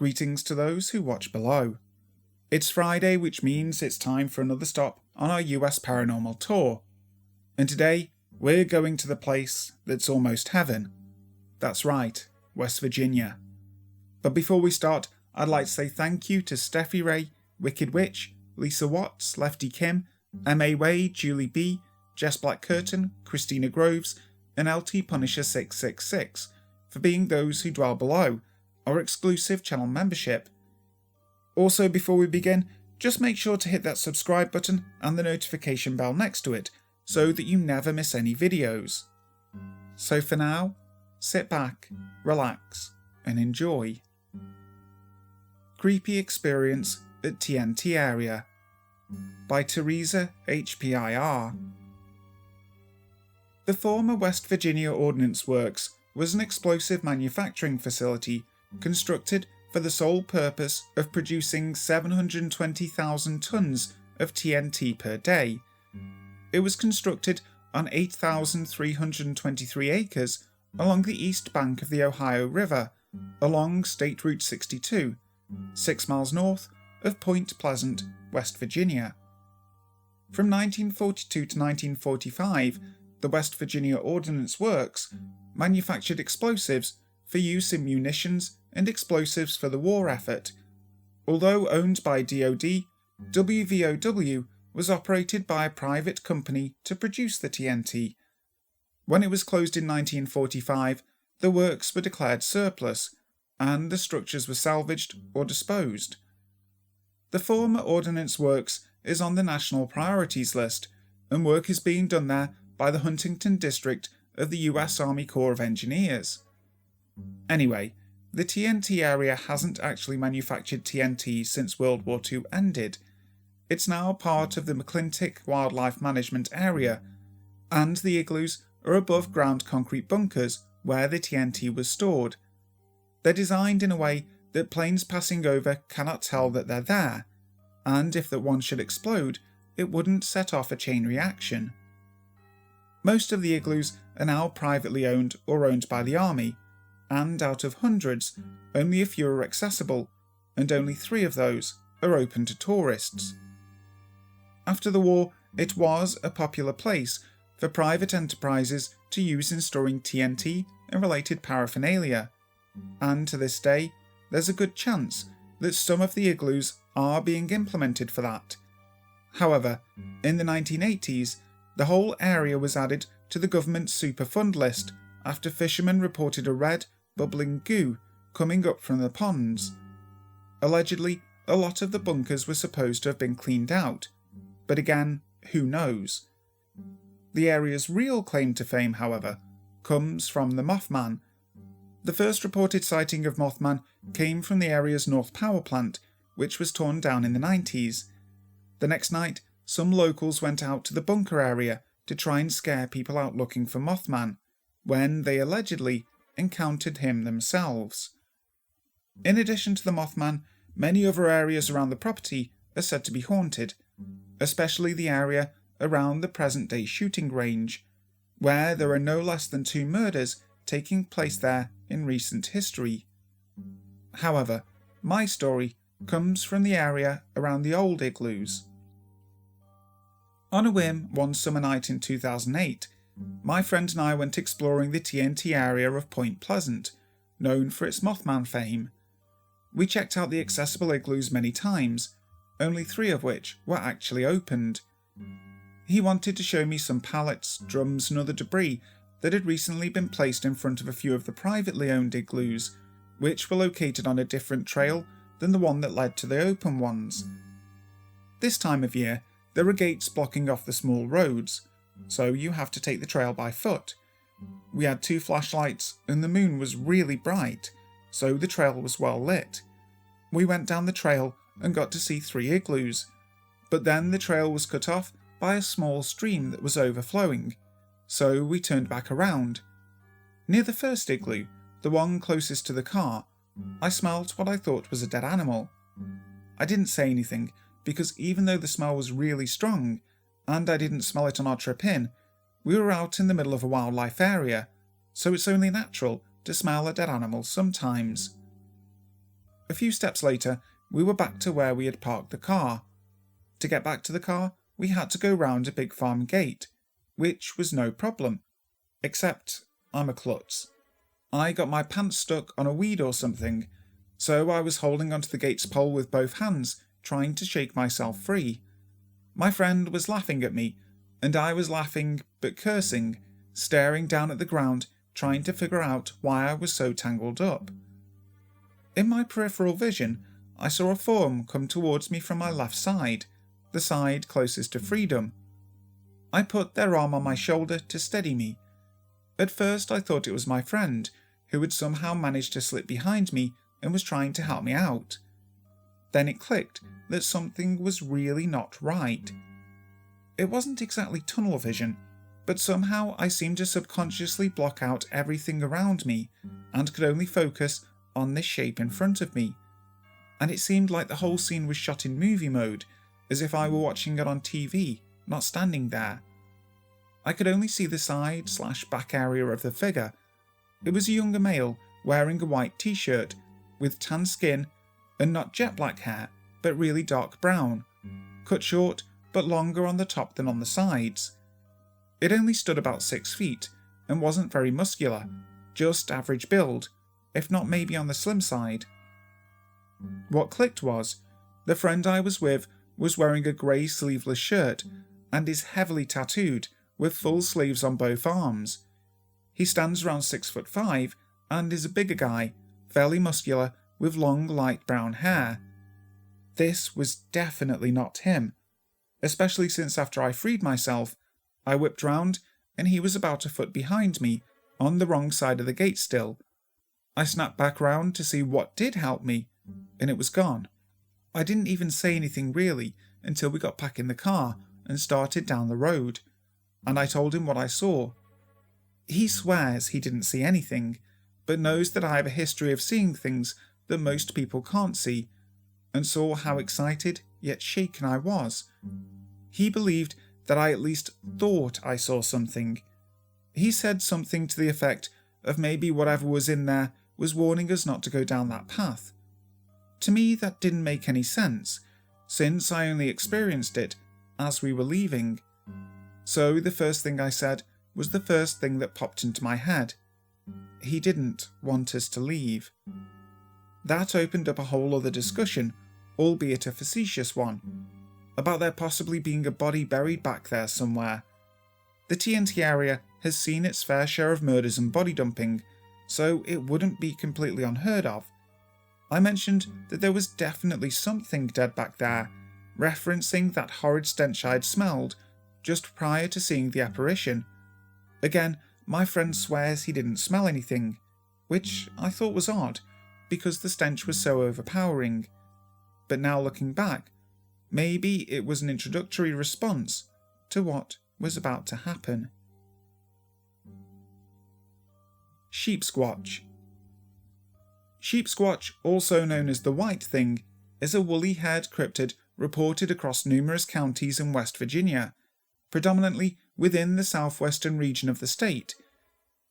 Greetings to those who watch below. It's Friday, which means it's time for another stop on our US paranormal tour. And today, we're going to the place that's almost heaven. That's right, West Virginia. But before we start, I'd like to say thank you to Steffi Ray, Wicked Witch, Lisa Watts, Lefty Kim, M.A. Wade, Julie B, Jess Black Curtain, Christina Groves, and LT Punisher 666 for being those who dwell below our exclusive channel membership. Also, before we begin, just make sure to hit that subscribe button and the notification bell next to it so that you never miss any videos. So for now, sit back, relax, and enjoy. Creepy Experience at TNT Area by TheresaHPIR. The former West Virginia Ordnance Works was an explosive manufacturing facility constructed for the sole purpose of producing 720,000 tons of TNT per day. It was constructed on 8,323 acres along the east bank of the Ohio River, along State Route 62, 6 miles north of Point Pleasant, West Virginia. From 1942 to 1945, the West Virginia Ordnance Works manufactured explosives for use in munitions and explosives for the war effort. Although owned by DoD, WVOW was operated by a private company to produce the TNT. When it was closed in 1945, the works were declared surplus, and the structures were salvaged or disposed. The former Ordnance Works is on the National Priorities List, and work is being done there by the Huntington District of the US Army Corps of Engineers. Anyway, the TNT area hasn't actually manufactured TNT since World War II ended. It's now part of the McClintic Wildlife Management Area, and the igloos are above ground concrete bunkers where the TNT was stored. They're designed in a way that planes passing over cannot tell that they're there, and if that one should explode, it wouldn't set off a chain reaction. Most of the igloos are now privately owned or owned by the Army, and out of hundreds, only a few are accessible, and only 3 of those are open to tourists. After the war, it was a popular place for private enterprises to use in storing TNT and related paraphernalia, and to this day, there's a good chance that some of the igloos are being implemented for that. However, in the 1980s, the whole area was added to the government's Superfund list after fishermen reported a red, bubbling goo coming up from the ponds. Allegedly, a lot of the bunkers were supposed to have been cleaned out, but again, who knows? The area's real claim to fame, however, comes from the Mothman. The first reported sighting of Mothman came from the area's North Power Plant, which was torn down in the 90s. The next night, some locals went out to the bunker area to try and scare people out looking for Mothman, when they allegedly encountered him themselves. In addition to the Mothman, many other areas around the property are said to be haunted, especially the area around the present-day shooting range, where there are no less than 2 murders taking place there in recent history. However, my story comes from the area around the old igloos. On a whim, one summer night in 2008, my friend and I went exploring the TNT area of Point Pleasant, known for its Mothman fame. We checked out the accessible igloos many times, only 3 of which were actually opened. He wanted to show me some pallets, drums and other debris that had recently been placed in front of a few of the privately owned igloos, which were located on a different trail than the one that led to the open ones. This time of year, there are gates blocking off the small roads, so you have to take the trail by foot. We had 2 flashlights and the moon was really bright, so the trail was well lit. We went down the trail and got to see 3 igloos, but then the trail was cut off by a small stream that was overflowing, so we turned back around. Near the first igloo, the one closest to the car, I smelt what I thought was a dead animal. I didn't say anything, because even though the smell was really strong, and I didn't smell it on our trip in, we were out in the middle of a wildlife area, so it's only natural to smell a dead animal sometimes. A few steps later, we were back to where we had parked the car. To get back to the car, we had to go round a big farm gate, which was no problem. Except, I'm a klutz. I got my pants stuck on a weed or something, so I was holding onto the gate's pole with both hands, trying to shake myself free. My friend was laughing at me, and I was laughing but cursing, staring down at the ground, trying to figure out why I was so tangled up. In my peripheral vision, I saw a form come towards me from my left side, the side closest to freedom. I put their arm on my shoulder to steady me. At first I thought it was my friend, who had somehow managed to slip behind me and was trying to help me out. Then it clicked that something was really not right. It wasn't exactly tunnel vision, but somehow I seemed to subconsciously block out everything around me and could only focus on this shape in front of me. And it seemed like the whole scene was shot in movie mode, as if I were watching it on TV, not standing there. I could only see the side/back area of the figure. It was a younger male wearing a white t-shirt with tan skin and not jet black hair, but really dark brown, cut short but longer on the top than on the sides. It only stood about 6 feet and wasn't very muscular, just average build, if not maybe on the slim side. What clicked was, the friend I was with was wearing a grey sleeveless shirt and is heavily tattooed with full sleeves on both arms. He stands around 6'5" and is a bigger guy, fairly muscular with long light brown hair. This was definitely not him, especially since after I freed myself, I whipped round and he was about a foot behind me, on the wrong side of the gate still. I snapped back round to see what did help me, and it was gone. I didn't even say anything really until we got back in the car and started down the road, and I told him what I saw. He swears he didn't see anything, but knows that I have a history of seeing things that most people can't see, and saw how excited yet shaken I was. He believed that I at least thought I saw something. He said something to the effect of maybe whatever was in there was warning us not to go down that path. To me that didn't make any sense, since I only experienced it as we were leaving. So the first thing I said was the first thing that popped into my head. He didn't want us to leave. That opened up a whole other discussion, albeit a facetious one, about there possibly being a body buried back there somewhere. The TNT area has seen its fair share of murders and body dumping, so it wouldn't be completely unheard of. I mentioned that there was definitely something dead back there, referencing that horrid stench I'd smelled just prior to seeing the apparition. Again, my friend swears he didn't smell anything, which I thought was odd, because the stench was so overpowering. But now looking back, maybe it was an introductory response to what was about to happen. Sheepsquatch. Sheepsquatch, also known as the White Thing, is a woolly-haired cryptid reported across numerous counties in West Virginia, predominantly within the southwestern region of the state.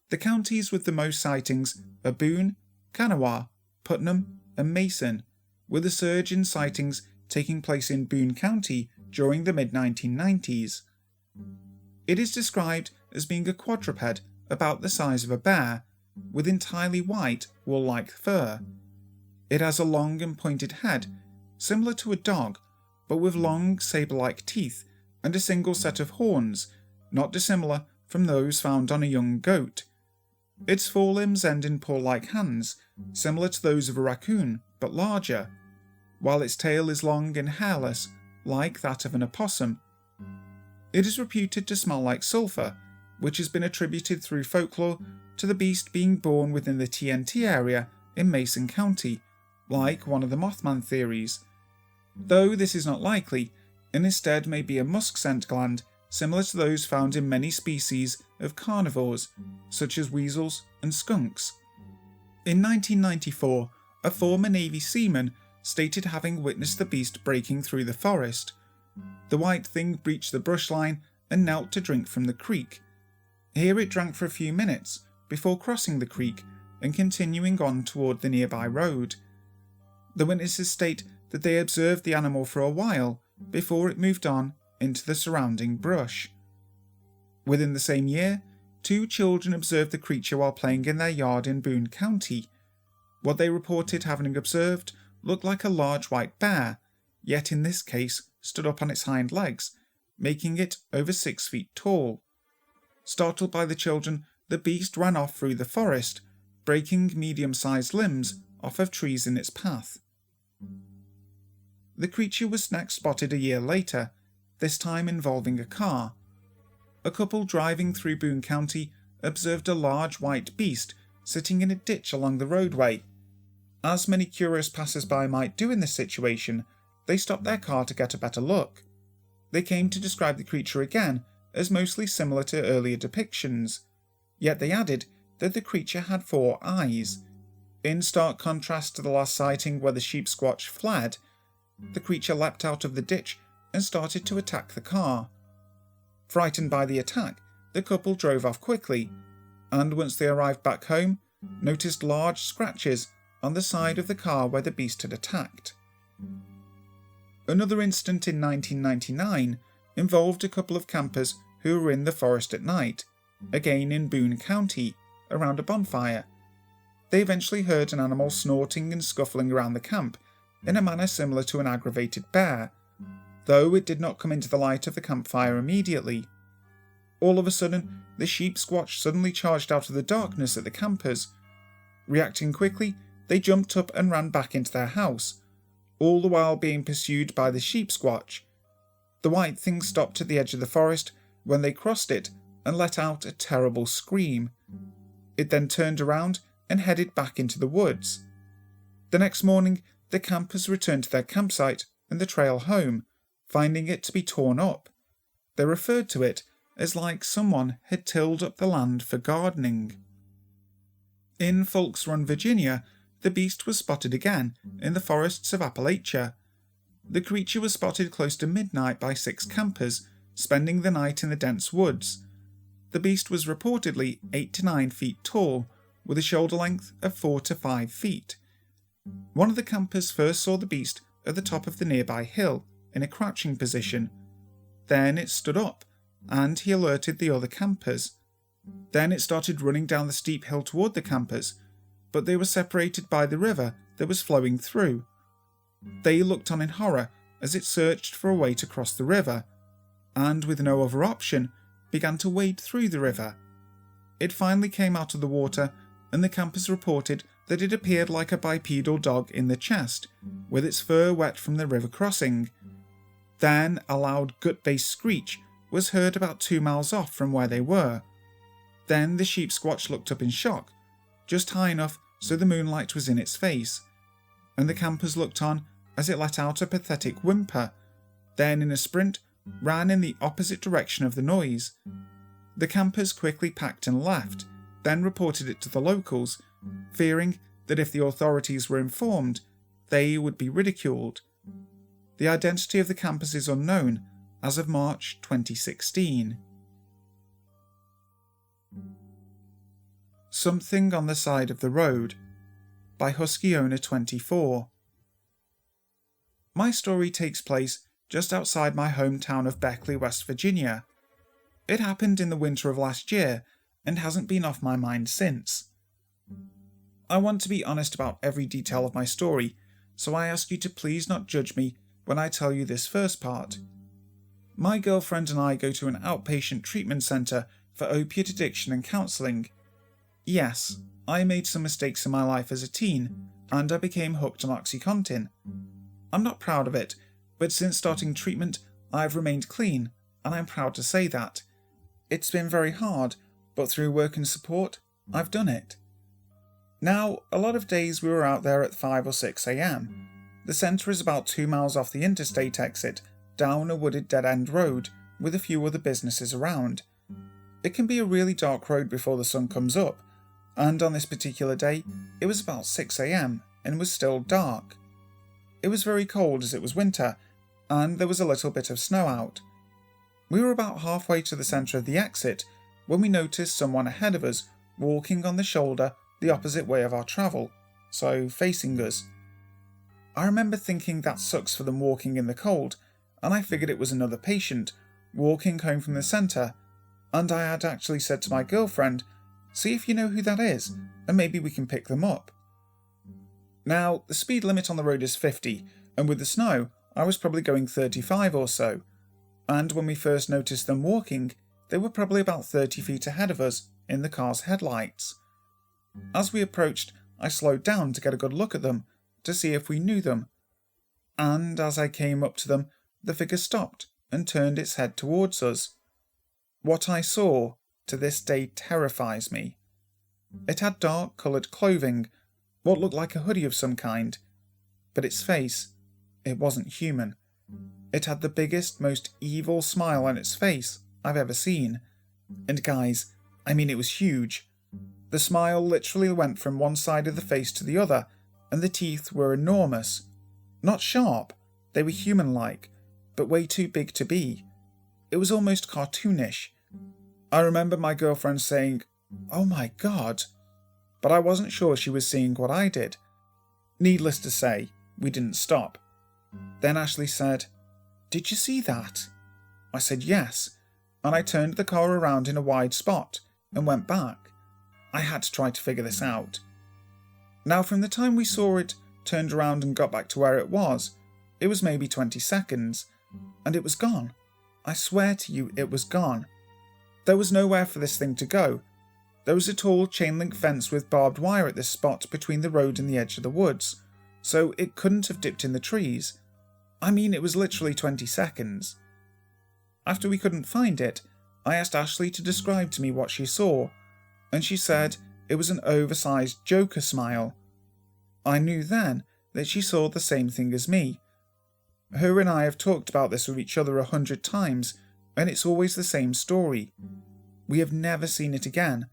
The counties with the most sightings are Boone, Kanawha, Putnam, and Mason, with a surge in sightings taking place in Boone County during the mid-1990s. It is described as being a quadruped about the size of a bear, with entirely white, wool-like fur. It has a long and pointed head, similar to a dog, but with long saber-like teeth and a single set of horns, not dissimilar from those found on a young goat. Its forelimbs end in paw-like hands, similar to those of a raccoon, but larger, while its tail is long and hairless, like that of an opossum. It is reputed to smell like sulphur, which has been attributed through folklore to the beast being born within the TNT area in Mason County, like one of the Mothman theories. Though this is not likely, and instead may be a musk scent gland similar to those found in many species of carnivores, such as weasels and skunks. In 1994, a former Navy seaman stated having witnessed the beast breaking through the forest. The White Thing breached the brush line and knelt to drink from the creek. Here it drank for a few minutes before crossing the creek and continuing on toward the nearby road. The witnesses state that they observed the animal for a while before it moved on into the surrounding brush. Within the same year, 2 children observed the creature while playing in their yard in Boone County. What they reported having observed looked like a large white bear, yet in this case stood up on its hind legs, making it over 6 feet tall. Startled by the children, the beast ran off through the forest, breaking medium-sized limbs off of trees in its path. The creature was next spotted a year later, this time involving a car. A couple driving through Boone County observed a large white beast sitting in a ditch along the roadway. As many curious passers-by might do in this situation, they stopped their car to get a better look. They came to describe the creature again as mostly similar to earlier depictions, yet they added that the creature had 4 eyes. In stark contrast to the last sighting where the Sheepsquatch fled, the creature leapt out of the ditch and started to attack the car. Frightened by the attack, the couple drove off quickly, and once they arrived back home, noticed large scratches on the side of the car where the beast had attacked. Another incident in 1999 involved a couple of campers who were in the forest at night, again in Boone County, around a bonfire. They eventually heard an animal snorting and scuffling around the camp in a manner similar to an aggravated bear, though it did not come into the light of the campfire immediately. All of a sudden, the Sheepsquatch suddenly charged out of the darkness at the campers. Reacting quickly, they jumped up and ran back into their house, all the while being pursued by the Sheepsquatch. The white thing stopped at the edge of the forest when they crossed it and let out a terrible scream. It then turned around and headed back into the woods. The next morning, the campers returned to their campsite and the trail home, finding it to be torn up. They referred to it as like someone had tilled up the land for gardening. In Folks Run, Virginia, the beast was spotted again in the forests of Appalachia. The creature was spotted close to midnight by 6 campers, spending the night in the dense woods. The beast was reportedly 8 to 9 feet tall, with a shoulder length of 4 to 5 feet. One of the campers first saw the beast at the top of the nearby hill, in a crouching position. Then it stood up, and he alerted the other campers. Then it started running down the steep hill toward the campers, but they were separated by the river that was flowing through. They looked on in horror as it searched for a way to cross the river, and with no other option, began to wade through the river. It finally came out of the water, and the campers reported that it appeared like a bipedal dog in the chest, with its fur wet from the river crossing. Then a loud gut-based screech was heard about 2 miles off from where they were. Then the Sheepsquatch looked up in shock, just high enough so the moonlight was in its face, and the campers looked on as it let out a pathetic whimper, then in a sprint ran in the opposite direction of the noise. The campers quickly packed and left, then reported it to the locals, fearing that if the authorities were informed, they would be ridiculed. The identity of the campers is unknown as of March 2016. Something on the Side of the Road by Husky Owner 24. My story takes place just outside my hometown of Beckley, West Virginia. It happened in the winter of last year and hasn't been off my mind since. I want to be honest about every detail of my story, so I ask you to please not judge me when I tell you this first part. My girlfriend and I go to an outpatient treatment centre for opiate addiction and counselling. Yes, I made some mistakes in my life as a teen, and I became hooked on OxyContin. I'm not proud of it, but since starting treatment, I've remained clean, and I'm proud to say that. It's been very hard, but through work and support, I've done it. Now, a lot of days we were out there at 5 or 6 a.m. The centre is about 2 miles off the interstate exit, down a wooded dead-end road, with a few other businesses around. It can be a really dark road before the sun comes up, and on this particular day, it was about 6 a.m. and was still dark. It was very cold as it was winter, and there was a little bit of snow out. We were about halfway to the centre of the exit when we noticed someone ahead of us walking on the shoulder the opposite way of our travel, so facing us. I remember thinking that sucks for them walking in the cold, and I figured it was another patient walking home from the centre, and I had actually said to my girlfriend, see if you know who that is, and maybe we can pick them up. Now, the speed limit on the road is 50, and with the snow, I was probably going 35 or so, and when we first noticed them walking, they were probably about 30 feet ahead of us in the car's headlights. As we approached, I slowed down to get a good look at them, to see if we knew them, and as I came up to them, the figure stopped and turned its head towards us. What I saw, to this day, terrifies me. It had dark-coloured clothing, what looked like a hoodie of some kind, but its face, it wasn't human. It had the biggest, most evil smile on its face I've ever seen. And guys, I mean it was huge. The smile literally went from one side of the face to the other, and the teeth were enormous. Not sharp, they were human-like, but way too big to be. It was almost cartoonish. I remember my girlfriend saying, "Oh my God," but I wasn't sure she was seeing what I did. Needless to say, we didn't stop. Then Ashley said, "Did you see that?" I said yes, and I turned the car around in a wide spot and went back. I had to try to figure this out. Now, from the time we saw it, turned around and got back to where it was maybe 20 seconds, and it was gone. I swear to you, it was gone. There was nowhere for this thing to go. There was a tall chain-link fence with barbed wire at this spot between the road and the edge of the woods, so it couldn't have dipped in the trees. I mean, it was literally 20 seconds. After we couldn't find it, I asked Ashley to describe to me what she saw, and she said it was an oversized Joker smile. I knew then that she saw the same thing as me. Her and I have talked about this with each other 100 times, and it's always the same story. We have never seen it again.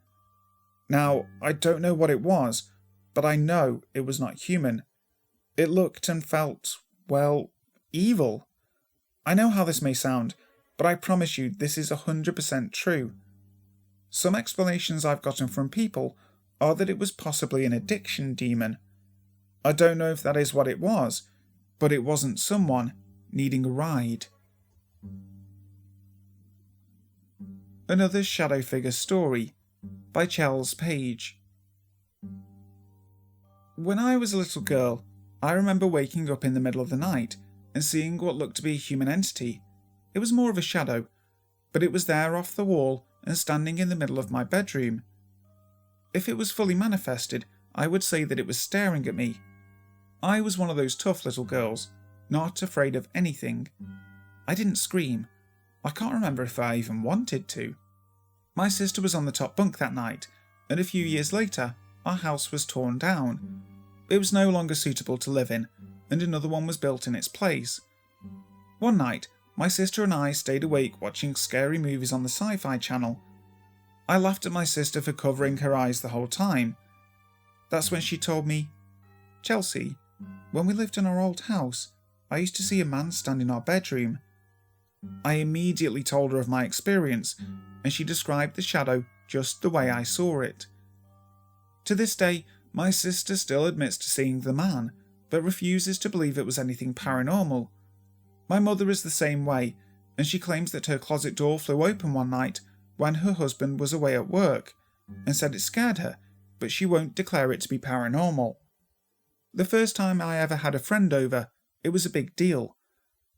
Now, I don't know what it was, but I know it was not human. It looked and felt, well, evil. I know how this may sound, but I promise you this is 100% true. Some explanations I've gotten from people are that it was possibly an addiction demon. I don't know if that is what it was, but it wasn't someone needing a ride. Another shadow figure story by Charles Page. When I was a little girl, I remember waking up in the middle of the night and seeing what looked to be a human entity. It was more of a shadow, but it was there off the wall and standing in the middle of my bedroom. If it was fully manifested, I would say that it was staring at me. I was one of those tough little girls, not afraid of anything. I didn't scream. I can't remember if I even wanted to. My sister was on the top bunk that night, and a few years later, our house was torn down. It was no longer suitable to live in, and another one was built in its place. One night, my sister and I stayed awake watching scary movies on the Sci-Fi Channel. I laughed at my sister for covering her eyes the whole time. That's when she told me, "Chelsea, when we lived in our old house, I used to see a man stand in our bedroom." I immediately told her of my experience, and she described the shadow just the way I saw it. To this day, my sister still admits to seeing the man, but refuses to believe it was anything paranormal. My mother is the same way, and she claims that her closet door flew open one night when her husband was away at work, and said it scared her, but she won't declare it to be paranormal. The first time I ever had a friend over, it was a big deal.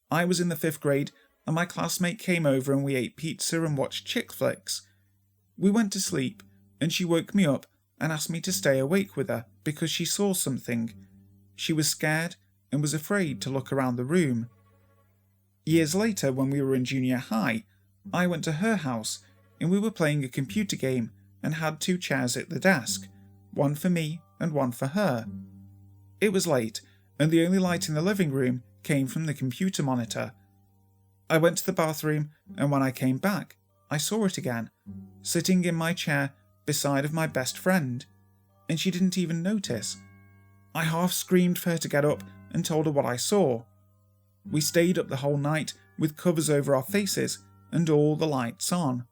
I was in the 5th grade, and my classmate came over and we ate pizza and watched chick flicks. We went to sleep, and she woke me up and asked me to stay awake with her because she saw something. She was scared and was afraid to look around the room. Years later, when we were in junior high, I went to her house and we were playing a computer game and had 2 chairs at the desk, one for me and one for her. It was late, and the only light in the living room came from the computer monitor. I went to the bathroom, and when I came back, I saw it again, sitting in my chair beside of my best friend, and she didn't even notice. I half screamed for her to get up and told her what I saw. We stayed up the whole night with covers over our faces and all the lights on.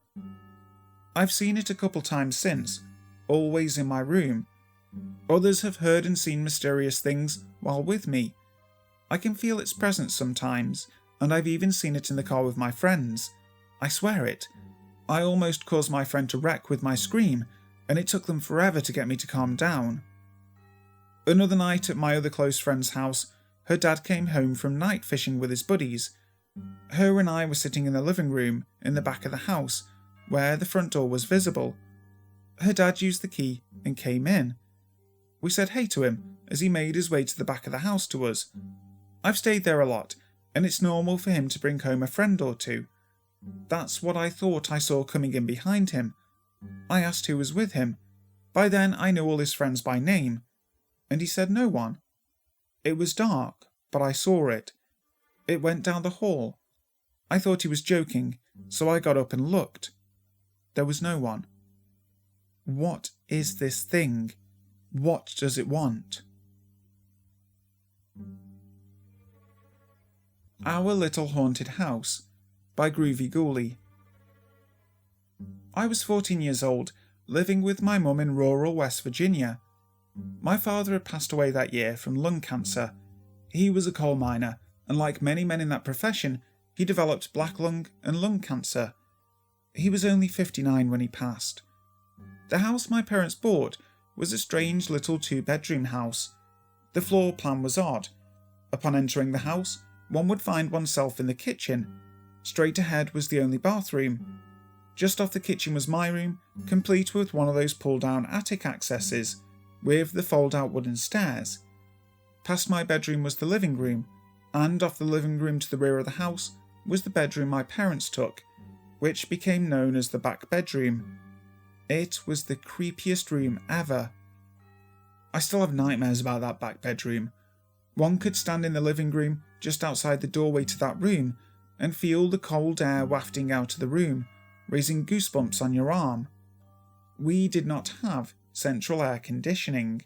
I've seen it a couple times since, always in my room. Others have heard and seen mysterious things while with me, I can feel its presence sometimes, and I've even seen it in the car with my friends. I swear it. I almost caused my friend to wreck with my scream, and it took them forever to get me to calm down. Another night at my other close friend's house, her dad came home from night fishing with his buddies. Her and I were sitting in the living room in the back of the house, where the front door was visible. Her dad used the key and came in. We said hey to him as he made his way to the back of the house to us. I've stayed there a lot, and it's normal for him to bring home a friend or two. That's what I thought I saw coming in behind him. I asked who was with him. By then I knew all his friends by name, and he said no one. It was dark, but I saw it. It went down the hall. I thought he was joking, so I got up and looked. There was no one. What is this thing? What does it want? Our Little Haunted House by Groovieghoulie. I was 14 years old, living with my mum in rural West Virginia. My father had passed away that year from lung cancer. He was a coal miner, and like many men in that profession, he developed black lung and lung cancer. He was only 59 when he passed. The house my parents bought was a strange little 2-bedroom house. The floor plan was odd. Upon entering the house, one would find oneself in the kitchen. Straight ahead was the only bathroom. Just off the kitchen was my room, complete with one of those pull-down attic accesses, with the fold-out wooden stairs. Past my bedroom was the living room, and off the living room to the rear of the house was the bedroom my parents took, which became known as the back bedroom. It was the creepiest room ever. I still have nightmares about that back bedroom. One could stand in the living room just outside the doorway to that room and feel the cold air wafting out of the room, raising goosebumps on your arm. We did not have central air conditioning.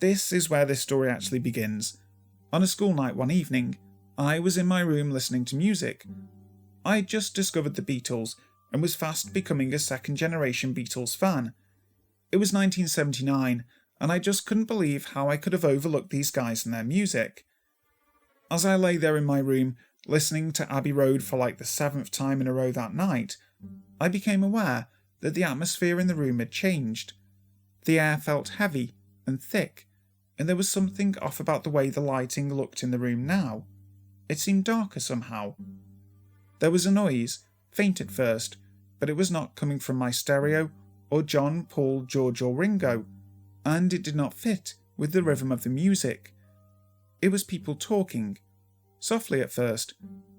This is where this story actually begins. On a school night one evening, I was in my room listening to music. I had just discovered the Beatles and was fast becoming a second-generation Beatles fan. It was 1979, and I just couldn't believe how I could have overlooked these guys and their music. As I lay there in my room, listening to Abbey Road for like the 7th time in a row that night, I became aware that the atmosphere in the room had changed. The air felt heavy and thick, and there was something off about the way the lighting looked in the room now. It seemed darker somehow. There was a noise, faint at first, but it was not coming from my stereo, or John, Paul, George or Ringo, and it did not fit with the rhythm of the music. It was people talking, softly at first,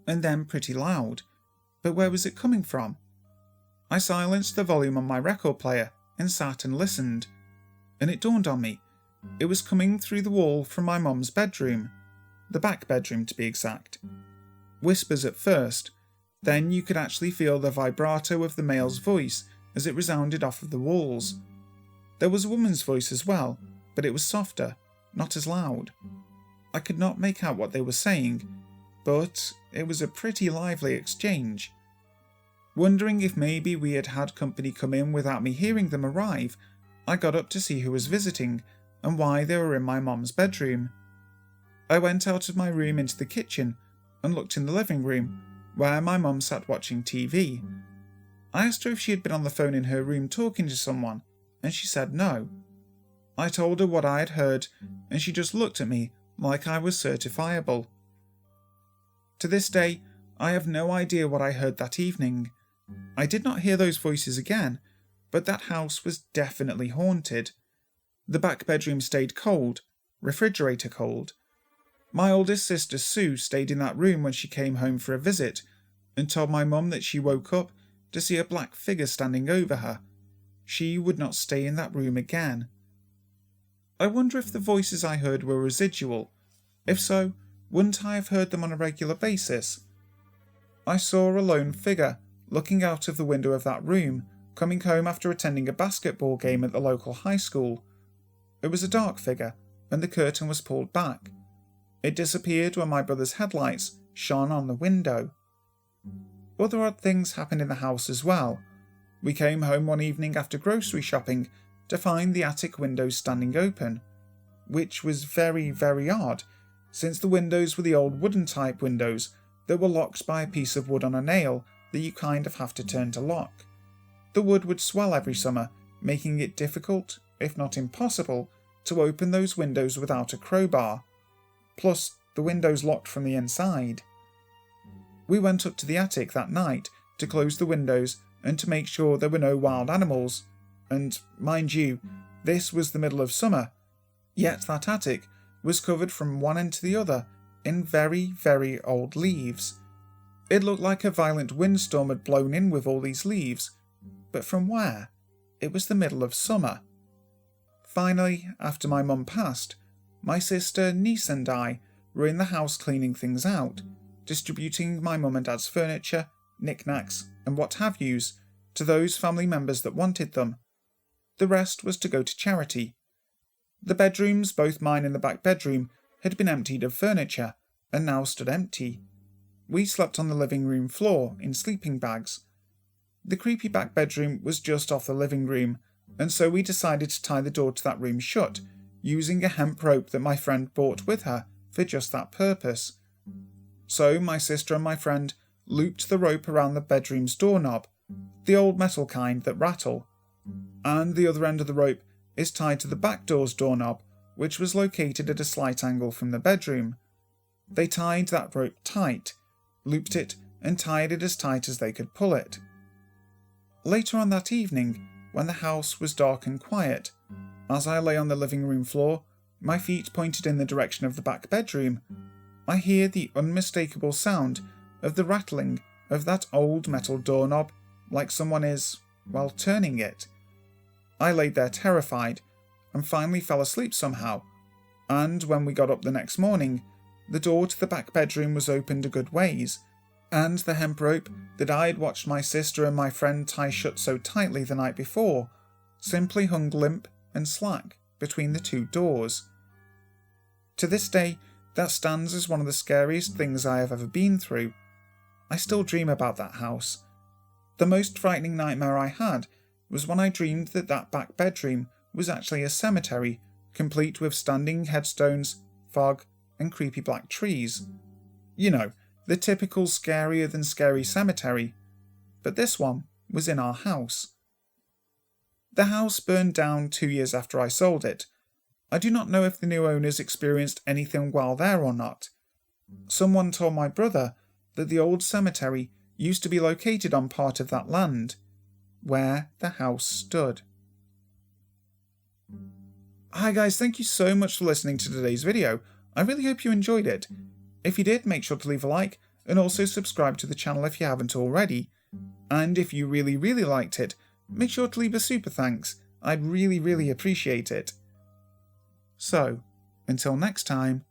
and then pretty loud, but where was it coming from? I silenced the volume on my record player and sat and listened, and it dawned on me. It was coming through the wall from my mum's bedroom, the back bedroom to be exact. Whispers at first, then you could actually feel the vibrato of the male's voice as it resounded off of the walls. There was a woman's voice as well, but it was softer, not as loud. I could not make out what they were saying, but it was a pretty lively exchange. Wondering if maybe we had had company come in without me hearing them arrive, I got up to see who was visiting and why they were in my mum's bedroom. I went out of my room into the kitchen and looked in the living room, where my mum sat watching TV. I asked her if she had been on the phone in her room talking to someone, and she said no. I told her what I had heard, and she just looked at me like I was certifiable. To this day, I have no idea what I heard that evening. I did not hear those voices again, but that house was definitely haunted. The back bedroom stayed cold, refrigerator cold. My oldest sister Sue stayed in that room when she came home for a visit, and told my mum that she woke up to see a black figure standing over her. She would not stay in that room again. I wonder if the voices I heard were residual. If so, wouldn't I have heard them on a regular basis? I saw a lone figure looking out of the window of that room, coming home after attending a basketball game at the local high school. It was a dark figure, and the curtain was pulled back. It disappeared when my brother's headlights shone on the window. Other odd things happened in the house as well. We came home one evening after grocery shopping to find the attic windows standing open, which was very, very odd, since the windows were the old wooden type windows that were locked by a piece of wood on a nail that you kind of have to turn to lock. The wood would swell every summer, making it difficult, if not impossible, to open those windows without a crowbar. Plus, the windows locked from the inside. We went up to the attic that night to close the windows and to make sure there were no wild animals. And, mind you, this was the middle of summer, yet that attic was covered from one end to the other in very, very old leaves. It looked like a violent windstorm had blown in with all these leaves, but from where? It was the middle of summer. Finally, after my mum passed, my sister, niece and I were in the house cleaning things out, distributing my mum and dad's furniture, knickknacks and what have yous to those family members that wanted them. The rest was to go to charity. The bedrooms, both mine and the back bedroom, had been emptied of furniture and now stood empty. We slept on the living room floor in sleeping bags. The creepy back bedroom was just off the living room, and so we decided to tie the door to that room shut, using a hemp rope that my friend brought with her for just that purpose. So my sister and my friend looped the rope around the bedroom's doorknob, the old metal kind that rattle, and the other end of the rope is tied to the back door's doorknob, which was located at a slight angle from the bedroom. They tied that rope tight, looped it, and tied it as tight as they could pull it. Later on that evening, when the house was dark and quiet, as I lay on the living room floor, my feet pointed in the direction of the back bedroom, I hear the unmistakable sound of the rattling of that old metal doorknob, like someone is, well, turning it. I laid there terrified, and finally fell asleep somehow, and when we got up the next morning, the door to the back bedroom was opened a good ways, and the hemp rope that I had watched my sister and my friend tie shut so tightly the night before simply hung limp and slack between the two doors. To this day, that stands as one of the scariest things I have ever been through. I still dream about that house. The most frightening nightmare I had was when I dreamed that that back bedroom was actually a cemetery, complete with standing headstones, fog, and creepy black trees. You know, the typical scarier than scary cemetery. But this one was in our house. The house burned down 2 years after I sold it. I do not know if the new owners experienced anything while there or not. Someone told my brother that the old cemetery used to be located on part of that land, where the house stood. Hi guys, thank you so much for listening to today's video. I really hope you enjoyed it. If you did, make sure to leave a like and also subscribe to the channel if you haven't already. And if you really liked it, make sure to leave a super thanks. I'd really appreciate it. So, until next time,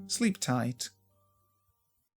sleep tight.